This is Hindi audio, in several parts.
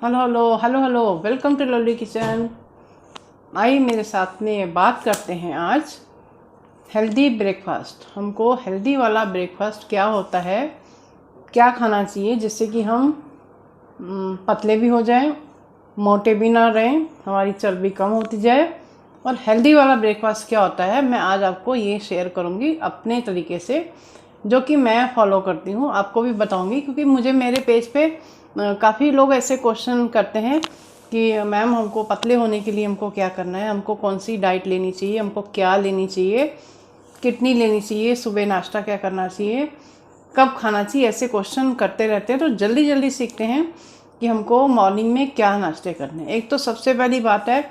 Hello hello hello hello, welcome to lovely kitchen. आइए मेरे साथ में बात करते हैं आज हेल्दी ब्रेकफास्ट। हमको हेल्दी वाला ब्रेकफास्ट क्या होता है, क्या खाना चाहिए जिससे कि हम पतले भी हो जाएं, मोटे भी ना रहें, हमारी चर्बी कम होती जाए। और हेल्दी वाला ब्रेकफास्ट क्या होता है, मैं आज आपको ये शेयर करूँगी अपने तरीके से, जो कि मैं फॉलो करती हूँ। आपको भी बताऊँगी क्योंकि मुझे मेरे पेज पे काफ़ी लोग ऐसे क्वेश्चन करते हैं कि मैम हमको पतले होने के लिए हमको क्या करना है, हमको कौन सी डाइट लेनी चाहिए, हमको क्या लेनी चाहिए, कितनी लेनी चाहिए, सुबह नाश्ता क्या करना चाहिए, कब खाना चाहिए, ऐसे क्वेश्चन करते रहते हैं। तो जल्दी जल्दी सीखते हैं कि हमको मॉर्निंग में क्या नाश्ते करने हैं। एक तो सबसे पहली बात है,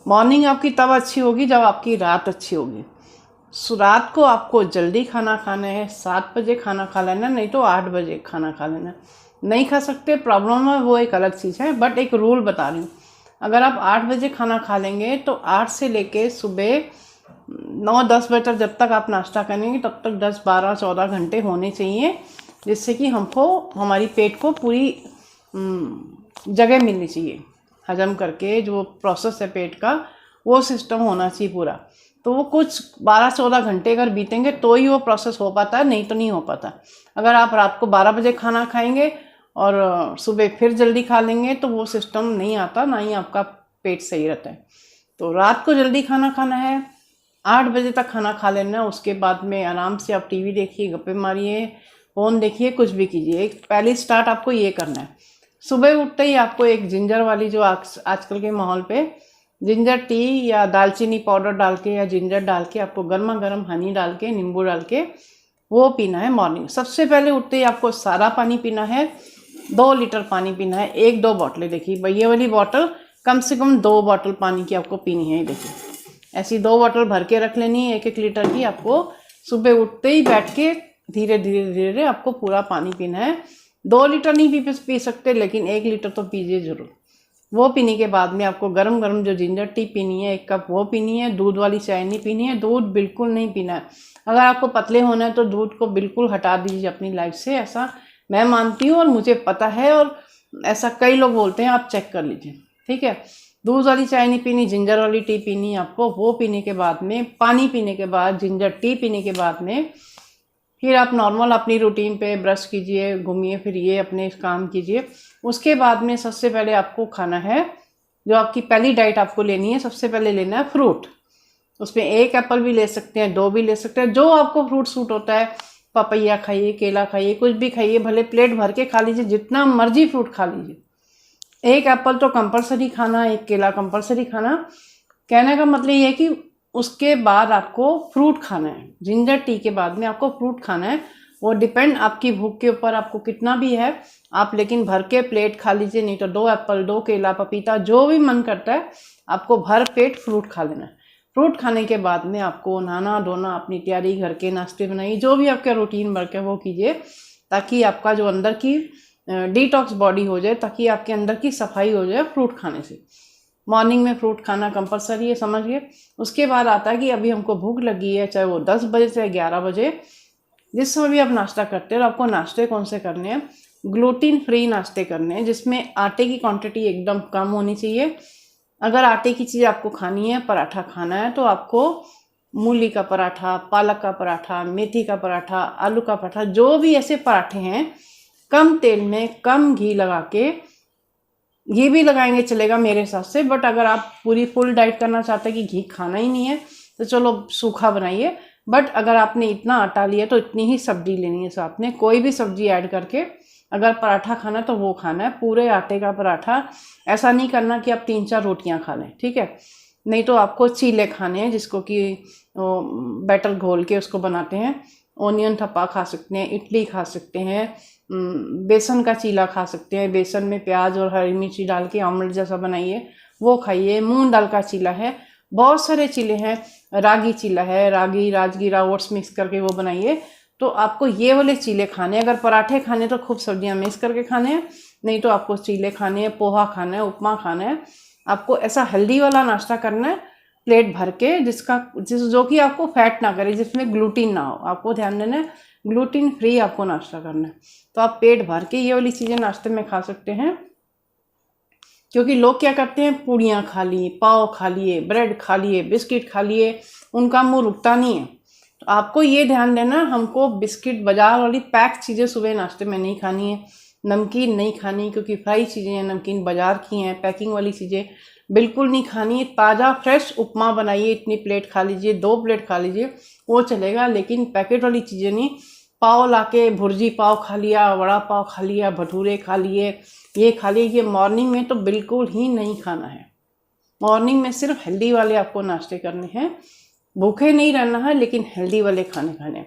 मॉर्निंग आपकी तब अच्छी होगी जब आपकी रात अच्छी होगी। रात को आपको जल्दी खाना खाना है, 7 बजे खाना खा लेना, नहीं तो 8 बजे खाना खा लेना। नहीं खा सकते, प्रॉब्लम है, वो एक अलग चीज़ है, बट एक रूल बता रही हूँ। अगर आप 8 बजे खाना खा लेंगे तो 8 से लेके सुबह 9-10 बजे तक जब तक आप नाश्ता करेंगे तब तक 10-12-14 घंटे होने चाहिए, जिससे कि हमको हमारी पेट को पूरी जगह मिलनी चाहिए। हजम करके जो प्रोसेस है पेट का, वो सिस्टम होना चाहिए पूरा। तो वो कुछ 12-14 घंटे अगर बीतेंगे तो ही वो प्रोसेस हो पाता है, नहीं तो नहीं हो पाता। अगर आप रात को 12 बजे खाना खाएंगे और सुबह फिर जल्दी खा लेंगे तो वो सिस्टम नहीं आता, ना ही आपका पेट सही रहता है। तो रात को जल्दी खाना खाना है, 8 बजे तक खाना खा लेना। उसके बाद में आराम से आप टीवी देखिए, गप्पे मारिए, फ़ोन देखिए, कुछ भी कीजिए। एक पहली स्टार्ट आपको ये करना है। सुबह उठते ही आपको एक जिंजर वाली, जो आजकल के माहौल पे जिंजर टी या दालचीनी पाउडर डाल के या जिंजर डाल के, आपको गर्मा गर्म हनी डाल के, नींबू डाल के वो पीना है मॉर्निंग। सबसे पहले उठते ही आपको सारा पानी पीना है, 2 लीटर पानी पीना है। 1-2 बॉटलें, देखिए ये वाली बॉटल कम से कम 2 बॉटल पानी की आपको पीनी है। देखिए ऐसी 2 बॉटल भर के रख लेनी है, 1-1 लीटर की। आपको सुबह उठते ही बैठ के धीरे धीरे धीरे आपको पूरा पानी पीना है। 2 लीटर नहीं पी सकते, लेकिन 1 लीटर तो पीजिए जरूर। वो पीने के बाद में आपको गरम गरम जो जिंजर टी पीनी है, 1 कप वो पीनी है। दूध वाली चाय नहीं पीनी है, दूध बिल्कुल नहीं पीना है। अगर आपको पतले होना है तो दूध को बिल्कुल हटा दीजिए अपनी लाइफ से, ऐसा मैं मानती हूँ और मुझे पता है, और ऐसा कई लोग बोलते हैं, आप चेक कर लीजिए, ठीक है। दूध वाली चाय नहीं पीनी, जिंजर वाली टी पीनी है आपको। वो पीने के बाद में, पानी पीने के बाद, जिंजर टी पीने के बाद में फिर आप नॉर्मल अपनी रूटीन पे ब्रश कीजिए, घूमिए फिरिए, अपने काम कीजिए। उसके बाद में सबसे पहले आपको खाना है, जो आपकी पहली डाइट आपको लेनी है, सबसे पहले लेना है फ्रूट। उसमें 1 एप्पल भी ले सकते हैं, 2 भी ले सकते हैं, जो आपको फ्रूट सूट होता है। पपैया खाइए, केला खाइए, कुछ भी खाइए, भले प्लेट भर के खा लीजिए, जितना मर्जी फ्रूट खा लीजिए। 1 एप्पल तो कंपलसरी खाना, 1 केला कंपलसरी खाना। कहने का मतलब ये है कि उसके बाद आपको फ्रूट खाना है। जिंजर टी के बाद में आपको फ्रूट खाना है। वो डिपेंड आपकी भूख के ऊपर, आपको कितना भी है आप, लेकिन भर के प्लेट खा लीजिए, नहीं तो 2 एप्पल, 2 केला, पपीता, जो भी मन करता है आपको भर पेट फ्रूट खा लेना है। फ्रूट खाने के बाद में आपको नहाना धोना, अपनी तैयारी, घर के नाश्ते बनाइए, जो भी आपका रूटीन वर्क है वो कीजिए, ताकि आपका जो अंदर की डिटॉक्स बॉडी हो जाए, ताकि आपके अंदर की सफाई हो जाए फ्रूट खाने से। मॉर्निंग में फ्रूट खाना कंपलसरी है, समझिए। उसके बाद आता है कि अभी हमको भूख लगी है, चाहे वो 10 बजे चाहे 11 बजे, जिस समय भी आप नाश्ता करते हैं, आपको नाश्ते कौन से करने हैं, ग्लूटीन फ्री नाश्ते करने हैं, जिसमें आटे की क्वांटिटी एकदम कम होनी चाहिए। अगर आटे की चीज़ आपको खानी है, पराठा खाना है, तो आपको मूली का पराठा, पालक का पराठा, मेथी का पराठा, आलू का पराठा, जो भी ऐसे पराठे हैं, कम तेल में कम घी लगा के, घी भी लगाएंगे चलेगा मेरे हिसाब से, बट अगर आप पूरी फुल डाइट करना चाहते हैं कि घी खाना ही नहीं है तो चलो सूखा बनाइए। बट अगर आपने इतना आटा लिया तो इतनी ही सब्जी लेनी है साथ में, कोई भी सब्जी ऐड करके। अगर पराठा खाना तो वो खाना है पूरे आटे का पराठा। ऐसा नहीं करना कि आप 3-4 रोटियां खा लें, ठीक है। नहीं तो आपको चीले खाने हैं, जिसको कि बैटर घोल के उसको बनाते हैं। ओनियन थप्पा खा सकते हैं, इडली खा सकते हैं, बेसन का चीला खा सकते हैं, बेसन में प्याज और हरी मिर्ची डाल के ऑमलेट जैसा बनाइए, वो खाइए। मूंग दाल का चीला है, बहुत सारे चीले हैं, रागी चीला है, रागी राजगीरा ओट्स मिक्स करके वो बनाइए। तो आपको ये वाले चीले खाने। अगर पराठे खाने तो खूब सब्जियां मिक्स करके खाने हैं, नहीं तो आपको चीले खाने हैं, पोहा खाना है, उपमा खाना है। आपको ऐसा हेल्दी वाला नाश्ता करना है प्लेट भर के, जो कि आपको फैट ना करे, जिसमें ग्लूटीन ना हो। आपको ध्यान देना है, ग्लूटीन फ्री आपको नाश्ता करना है। तो आप पेट भर के ये वाली चीज़ें नाश्ते में खा सकते हैं। क्योंकि लोग क्या करते हैं, पूड़ियाँ खा ली, पाव खा लिए, ब्रेड खा लिए, बिस्किट खा लिए, उनका मुंह रुकता नहीं है। तो आपको ये ध्यान देना, हमको बिस्किट बाजार वाली पैक चीज़ें सुबह नाश्ते में नहीं खानी है, नमकीन नहीं खानी, क्योंकि फ्राई चीज़ें हैं, नमकीन बाजार की हैं, पैकिंग वाली चीज़ें बिल्कुल नहीं खानी है। ताज़ा फ्रेश उपमा बनाइए, इतनी प्लेट खा लीजिए, 2 प्लेट खा लीजिए, वो चलेगा, लेकिन पैकेट वाली चीज़ें नहीं। पाव लाके भुर्जी पाव खा लिया, वड़ा पाव खा लिया, भटूरे खा लिए, ये खा लिए, ये मॉर्निंग में तो बिल्कुल ही नहीं खाना है। मॉर्निंग में सिर्फ हेल्दी वाले आपको नाश्ते करने हैं, भूखे नहीं रहना है, लेकिन हेल्दी वाले खाने खाने।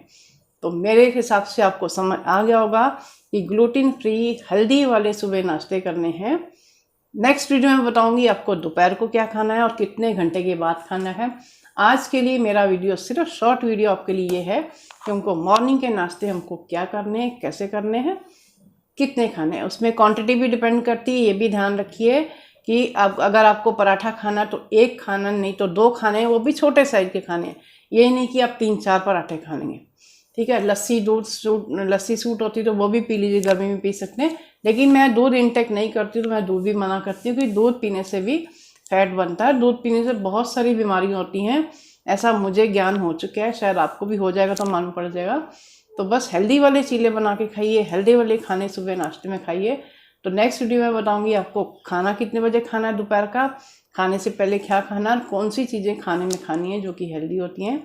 तो मेरे हिसाब से आपको समझ आ गया होगा कि ग्लूटेन फ्री हेल्दी वाले सुबह नाश्ते करने हैं। नेक्स्ट वीडियो में बताऊंगी आपको दोपहर को क्या खाना है और कितने घंटे के बाद खाना है। आज के लिए मेरा वीडियो सिर्फ शॉर्ट वीडियो आपके लिए ये है कि हमको मॉर्निंग के नाश्ते हमको क्या करने हैं, कैसे करने हैं, कितने खाने हैं। उसमें क्वांटिटी भी डिपेंड करती है, ये भी ध्यान रखिए कि आप अगर आपको पराठा खाना तो 1 खाना नहीं तो 2 खाने, वो भी छोटे साइज के खाने हैं। ये नहीं कि आप 3-4 पराठे खाएंगे, ठीक है। लस्सी सूट होती तो वो भी पी लीजिए, गर्मी में पी सकते हैं, लेकिन मैं दूध इंटेक नहीं करती, तो मैं दूध भी मना करती हूँ, क्योंकि दूध पीने से भी फैट बनता है, दूध पीने से बहुत सारी बीमारियाँ होती हैं, ऐसा मुझे ज्ञान हो चुका है, शायद आपको भी हो जाएगा तो मालूम पड़ जाएगा। तो बस हेल्दी वाले चीज़ें बना के खाइए, हेल्दी वाले खाने सुबह नाश्ते में खाइए। तो नेक्स्ट वीडियो में बताऊंगी आपको खाना कितने बजे खाना है, दोपहर का खाने से पहले क्या खाना, कौन सी चीज़ें खाने में खानी है जो कि हेल्दी होती हैं।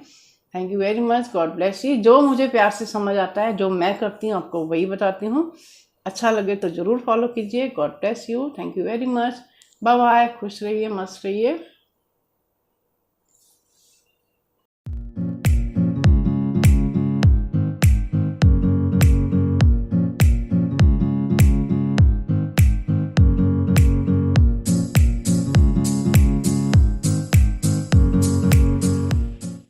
Thank you very much, God bless you. जो मुझे प्यार से समझ आता है, जो मैं करती हूँ, आपको वही बताती हूँ। अच्छा लगे तो ज़रूर फॉलो कीजिए। God bless you, thank you very much, bye bye, खुश रहिए, मस्त रहिए।